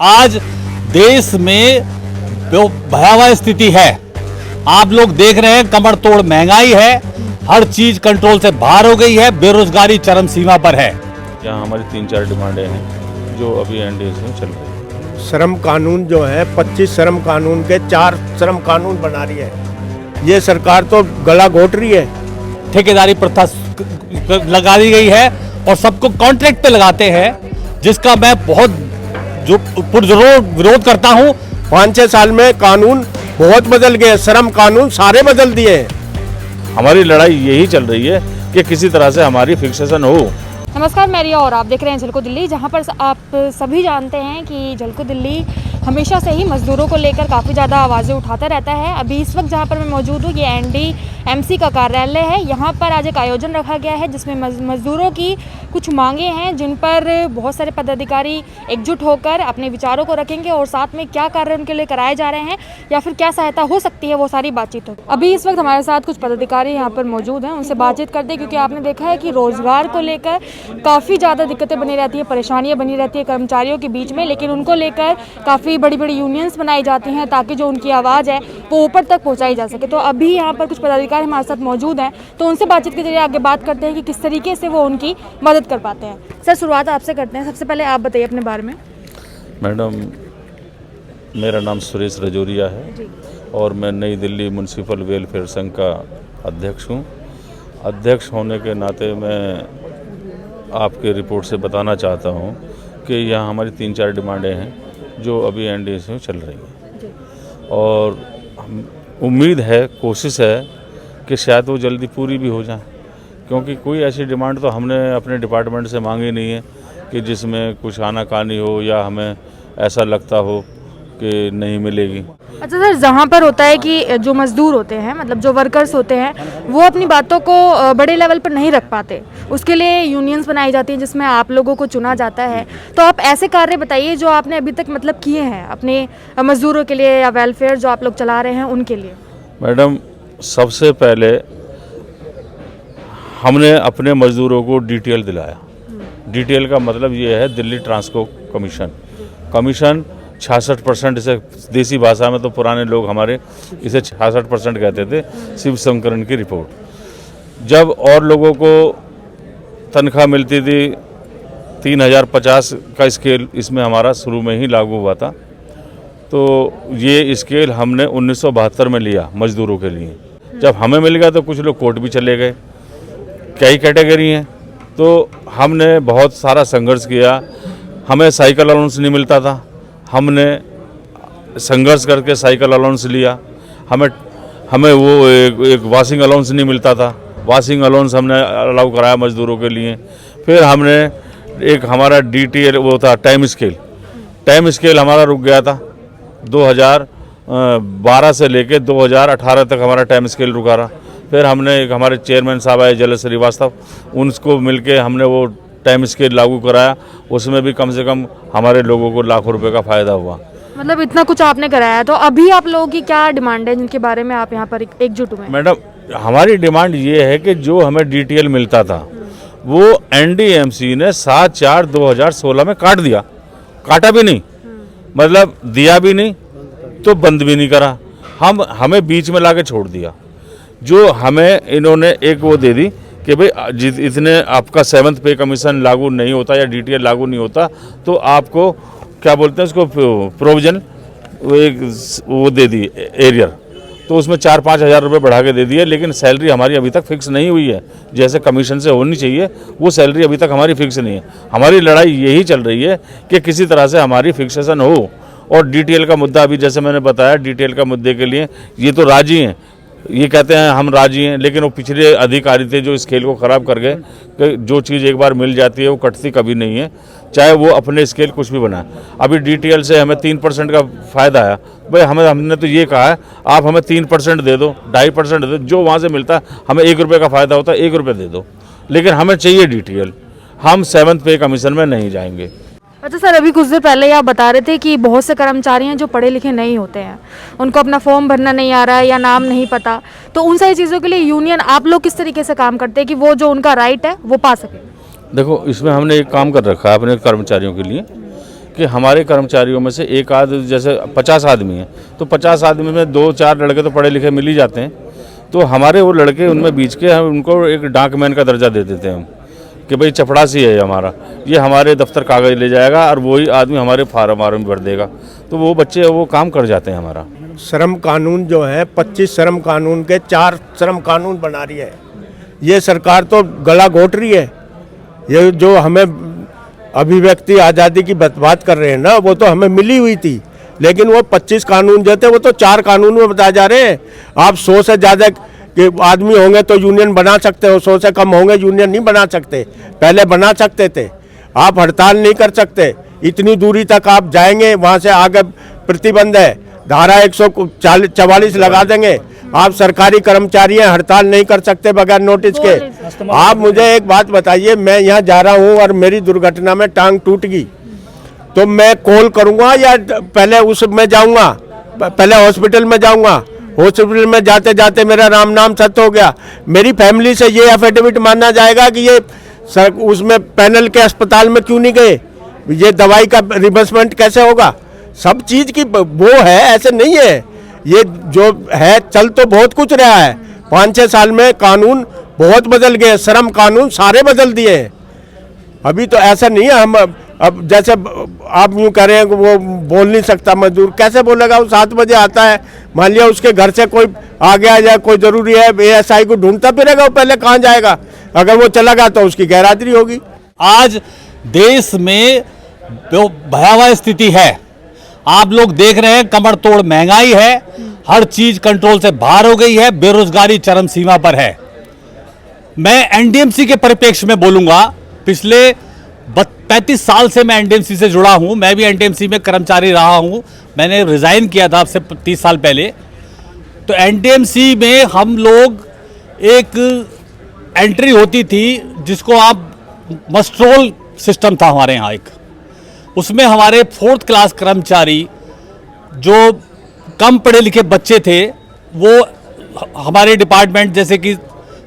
आज देश में जो भयावह स्थिति है, आप लोग देख रहे हैं, कमर तोड़ महंगाई है, हर चीज कंट्रोल से बाहर हो गई है, बेरोजगारी चरम सीमा पर है। यहाँ हमारी 3-4 डिमांडें हैं जो अभी एनडीए से चल रही है। श्रम कानून जो है 25 श्रम कानून के 4 श्रम कानून बना रही है। ये सरकार तो गला घोट रही है। ठेकेदारी प्रथा लगा दी गई है और सबको कॉन्ट्रैक्ट पे लगाते हैं, जिसका मैं बहुत जो पुरजोर विरोध करता हूं। 5-6 साल में कानून बहुत बदल गए, श्रम कानून सारे बदल दिए। हमारी लड़ाई यही चल रही है कि किसी तरह से हमारी फिक्सेशन हो। नमस्कार, मैं रिया और आप देख रहे हैं झलको दिल्ली, जहां पर आप सभी जानते हैं कि झलको दिल्ली हमेशा से ही मज़दूरों को लेकर काफ़ी ज़्यादा आवाज़ें उठाता रहता है। अभी इस वक्त जहां पर मैं मौजूद हूं, ये एनडीएमसी का कार्यालय है। यहां पर आज एक आयोजन रखा गया है जिसमें मज़दूरों की कुछ मांगें हैं, जिन पर बहुत सारे पदाधिकारी एकजुट होकर अपने विचारों को रखेंगे और साथ में क्या कार्य उनके लिए कराए जा रहे हैं या फिर क्या सहायता हो सकती है, वो सारी बातचीत होगी। अभी इस वक्त हमारे साथ कुछ पदाधिकारी यहाँ पर मौजूद हैं, उनसे बातचीत करते हैं, क्योंकि आपने देखा है कि रोज़गार को लेकर काफ़ी ज़्यादा दिक्कतें बनी रहती हैं, परेशानियाँ बनी रहती है कर्मचारियों के बीच में, लेकिन उनको लेकर काफ़ी बड़ी बड़ी यूनियंस बनाई जाती हैं ताकि जो उनकी आवाज़ है वो ऊपर तक पहुँचाई जा सके। तो अभी यहाँ पर कुछ पदाधिकारी हमारे साथ मौजूद हैं, तो उनसे बातचीत के जरिए आगे बात करते हैं कि किस तरीके से वो उनकी मदद कर पाते हैं। सर, शुरुआत आपसे करते हैं। सबसे पहले आप बताइए अपने बारे में। मैडम, मेरा नाम सुरेश रजौरिया है और मैं नई दिल्ली म्यूनसिपल वेलफेयर संघ का अध्यक्ष हूँ। अध्यक्ष होने के नाते मैं आपके रिपोर्ट से बताना चाहता हूँ कि यहाँ हमारी 3-4 डिमांडें हैं जो अभी एनडीए से चल रही हैं और उम्मीद है, कोशिश है कि शायद वो जल्दी पूरी भी हो जाए, क्योंकि कोई ऐसी डिमांड तो हमने अपने डिपार्टमेंट से मांगी नहीं है कि जिसमें कुछ आनाकानी हो या हमें ऐसा लगता हो कि नहीं मिलेगी। अच्छा सर, जहाँ पर होता है कि जो मजदूर होते हैं, मतलब जो वर्कर्स होते हैं, वो अपनी बातों को बड़े लेवल पर नहीं रख पाते, उसके लिए यूनियंस बनाई जाती हैं जिसमें आप लोगों को चुना जाता है। तो आप ऐसे कार्य बताइए जो आपने अभी तक मतलब किए हैं अपने मजदूरों के लिए या वेलफेयर जो आप लोग चला रहे हैं उनके लिए। मैडम, सबसे पहले हमने अपने मजदूरों को डीटीएल दिलाया। डीटीएल का मतलब ये है दिल्ली ट्रांसपोर्ट कमीशन 66%, इसे देसी भाषा में तो पुराने लोग हमारे इसे 66% कहते थे, शिव शंकरन की रिपोर्ट। जब और लोगों को तनख्वाह मिलती थी 3050 का स्केल इसमें हमारा शुरू में ही लागू हुआ था, तो ये स्केल हमने 1972 में लिया मजदूरों के लिए। जब हमें मिल गया तो कुछ लोग कोर्ट भी चले गए। कई कैटेगरी हैं, तो हमने बहुत सारा संघर्ष किया। हमें साइकिल अलाउंस नहीं मिलता था, हमने संघर्ष करके साइकिल अलाउंस लिया। हमें वो एक वॉशिंग अलाउंस नहीं मिलता था, वॉशिंग अलाउंस हमने अलाउ कराया मजदूरों के लिए। फिर हमने एक हमारा डीटीएल वो था टाइम स्केल हमारा रुक गया था। 2012 से लेके 2018 तक हमारा टाइम स्केल रुका रहा। फिर हमने एक हमारे चेयरमैन साहब आए जल श्रीवास्तव, उनको मिलके हमने वो टाइम स्केल लागू कराया। उसमें भी कम से कम हमारे लोगों को लाखों रुपए का फ़ायदा हुआ। मतलब इतना कुछ आपने कराया, तो अभी आप लोगों की क्या डिमांड है जिनके बारे में आप यहाँ पर एकजुट हुए हैं? मैडम, हमारी डिमांड ये है कि जो हमें डीटीएल मिलता था वो एनडीएमसी ने 7/4/2016 में काट दिया। काटा भी नहीं, मतलब दिया भी नहीं तो बंद भी नहीं करा, हमें बीच में लाके छोड़ दिया। जो हमें इन्होंने एक वो दे दी कि भाई इतने आपका 7th पे कमीशन लागू नहीं होता या डीटीएल लागू नहीं होता तो आपको क्या बोलते हैं उसको प्रोविजन वो दे दी एरियर, तो उसमें 4-5 हज़ार रुपये बढ़ा के दे दिए। लेकिन सैलरी हमारी अभी तक फिक्स नहीं हुई है, जैसे कमीशन से होनी चाहिए वो सैलरी अभी तक हमारी फिक्स नहीं है। हमारी लड़ाई यही चल रही है कि किसी तरह से हमारी फिक्सेशन हो। और डीटीएल का मुद्दा अभी जैसे मैंने बताया, डीटीएल का मुद्दे के लिए ये तो राजी हैं, ये कहते हैं हम राजी हैं, लेकिन वो पिछले अधिकारी थे जो स्केल को ख़राब कर गए कि जो चीज़ एक बार मिल जाती है वो कटती कभी नहीं है, चाहे वो अपने स्केल कुछ भी बनाए। अभी डीटीएल से हमें 3% का फ़ायदा आया। भाई हमने तो ये कहा है आप हमें 3% दे दो, 2.5% दे दो, जो वहाँ से मिलता है हमें 1 रुपये का फ़ायदा होता है 1 रुपये दे दो, लेकिन हमें चाहिए डीटीएल। हम 7th पे कमीशन में नहीं जाएंगे। अच्छा सर, अभी कुछ देर पहले आप बता रहे थे कि बहुत से कर्मचारी हैं जो पढ़े लिखे नहीं होते हैं, उनको अपना फॉर्म भरना नहीं आ रहा है या नाम नहीं पता, तो उन सारी चीज़ों के लिए यूनियन आप लोग किस तरीके से काम करते हैं कि वो जो उनका राइट है वो पा सके? देखो, इसमें हमने एक काम कर रखा है अपने कर्मचारियों के लिए कि हमारे कर्मचारियों में से एक आध, जैसे 50 आदमी हैं तो 50 आदमी में 2-4 लड़के तो पढ़े लिखे मिल ही जाते हैं, तो हमारे वो लड़के उनमें बीच के हम उनको एक डाकमैन का दर्जा दे देते हैं हम कि भाई चपड़ासी है हमारा, ये हमारे दफ्तर कागज़ ले जाएगा और वही आदमी हमारे फार्म भर देगा, तो वो बच्चे वो काम कर जाते हैं हमारा। श्रम कानून जो है 25 श्रम कानून के 4 श्रम कानून बना रही है। ये सरकार तो गला घोट रही है। ये जो हमें अभिव्यक्ति आज़ादी की बात कर रहे हैं ना, वो तो हमें मिली हुई थी, लेकिन वो 25 कानून जो थे वो तो 4 कानून में बताए जा रहे हैं। आप 100 से ज़्यादा के आदमी होंगे तो यूनियन बना सकते हो, 100 से कम होंगे यूनियन नहीं बना सकते। पहले बना सकते थे। आप हड़ताल नहीं कर सकते, इतनी दूरी तक आप जाएंगे, वहाँ से आगे प्रतिबंध है, धारा 144 लगा देंगे। आप सरकारी कर्मचारी हैं, हड़ताल नहीं कर सकते बगैर नोटिस के। आप मुझे एक बात बताइए, मैं यहाँ जा रहा हूँ और मेरी दुर्घटना में टांग टूट गई, तो मैं कॉल करूँगा या पहले उसमें जाऊँगा, पहले हॉस्पिटल में जाऊँगा? हॉस्पिटल में जाते जाते मेरा राम नाम सत्य हो गया, मेरी फैमिली से ये एफिडेविट मानना जाएगा कि ये उसमें पैनल के अस्पताल में क्यों नहीं गए? ये दवाई का रिबर्समेंट कैसे होगा? सब चीज़ की वो है, ऐसे नहीं है। ये जो है चल तो बहुत कुछ रहा है, 5-6 साल में कानून बहुत बदल गए, श्रम कानून सारे बदल दिए हैं। अभी तो ऐसा नहीं है। हम अब जैसे आप यूँ कह रहे हैं कि वो बोल नहीं सकता मजदूर, कैसे बोलेगा? वो 7 बजे आता है, मान लिया उसके घर से कोई आ गया या कोई ज़रूरी है, ASI को ढूंढता फिरेगा, वो पहले कहाँ जाएगा? अगर वो चला गया तो उसकी गैरहाजिरी होगी। आज देश में जो भयावह स्थिति है, आप लोग देख रहे हैं, कमर तोड़ महंगाई है, हर चीज कंट्रोल से बाहर हो गई है, बेरोजगारी चरम सीमा पर है। मैं एनडीएमसी के परिप्रेक्ष्य में बोलूंगा, पिछले 35 साल से मैं एनडीएमसी से जुड़ा हूं, मैं भी एनडीएमसी में कर्मचारी रहा हूं, मैंने रिजाइन किया था आपसे 30 साल पहले। तो एनडीएमसी में हम लोग एक एंट्री होती थी जिसको आप मस्ट्रोल सिस्टम था हमारे यहाँ एक, उसमें हमारे 4th क्लास कर्मचारी जो कम पढ़े लिखे बच्चे थे, वो हमारे डिपार्टमेंट जैसे कि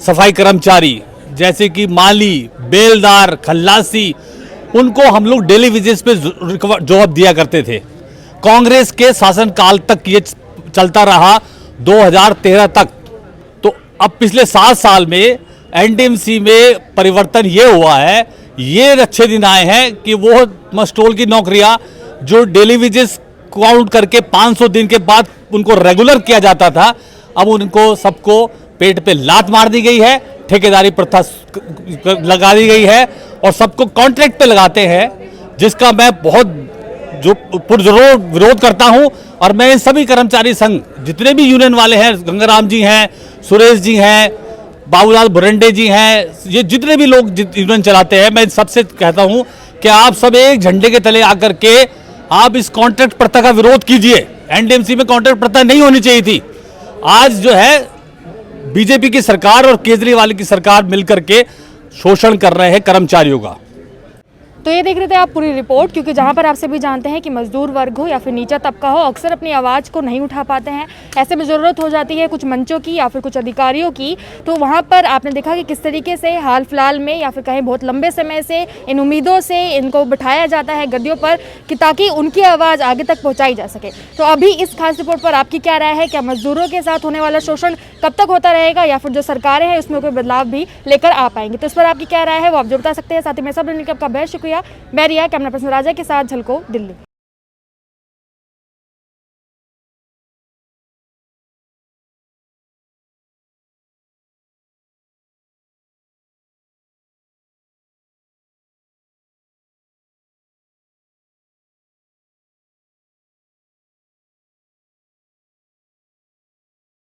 सफाई कर्मचारी, जैसे कि माली, बेलदार, खल्लासी, उनको हम लोग डेली वेजेस पे जॉब दिया करते थे। कांग्रेस के शासनकाल तक ये चलता रहा, 2013 तक। तो अब पिछले 7 साल में एनडीएमसी में परिवर्तन ये हुआ है, ये अच्छे दिन आए हैं कि वो मस्टोल की नौकरियां जो डेली वेजेस काउंट करके 500 दिन के बाद उनको रेगुलर किया जाता था, अब उनको सबको पेट पे लात मार दी गई है, ठेकेदारी प्रथा लगा दी गई है और सबको कॉन्ट्रैक्ट पे लगाते हैं, जिसका मैं बहुत जो पुरजोर विरोध करता हूं। और मैं इन सभी कर्मचारी संघ जितने भी यूनियन वाले हैं, गंगाराम जी हैं, सुरेश जी हैं, बाबूलाल भुरंडे जी हैं, ये जितने भी लोग यूनियन चलाते हैं, मैं सबसे कहता हूं कि आप सब एक झंडे के तले आकर के आप इस कॉन्ट्रैक्ट प्रथा का विरोध कीजिए। एनडीएमसी में कॉन्ट्रैक्ट प्रथा नहीं होनी चाहिए थी। आज जो है बीजेपी की सरकार और केजरीवाल की सरकार मिलकर के शोषण कर रहे हैं कर्मचारियों का। तो ये देख रहे थे आप पूरी रिपोर्ट, क्योंकि जहाँ पर आप सभी जानते हैं कि मजदूर वर्ग हो या फिर नीचा तबका हो, अक्सर अपनी आवाज़ को नहीं उठा पाते हैं। ऐसे में ज़रूरत हो जाती है कुछ मंचों की या फिर कुछ अधिकारियों की। तो वहाँ पर आपने देखा कि किस तरीके से हाल फिलहाल में या फिर कहीं बहुत लंबे समय से इन उम्मीदों से इनको बिठाया जाता है गद्दियों पर कि ताकि उनकी आवाज़ आगे तक पहुँचाई जा सके। तो अभी इस खास रिपोर्ट पर आपकी क्या राय है? क्या मजदूरों के साथ होने वाला शोषण कब तक होता रहेगा या फिर जो सरकारें हैं उसमें कोई बदलाव भी लेकर आ पाएंगे? तो इस पर आपकी क्या राय है वो आप जो बता सकते हैं। साथ ही मैं सब आपका बहुत शुक्रिया। मैं रिया, कैमरा पर्सन राजा के साथ, झलको दिल्ली।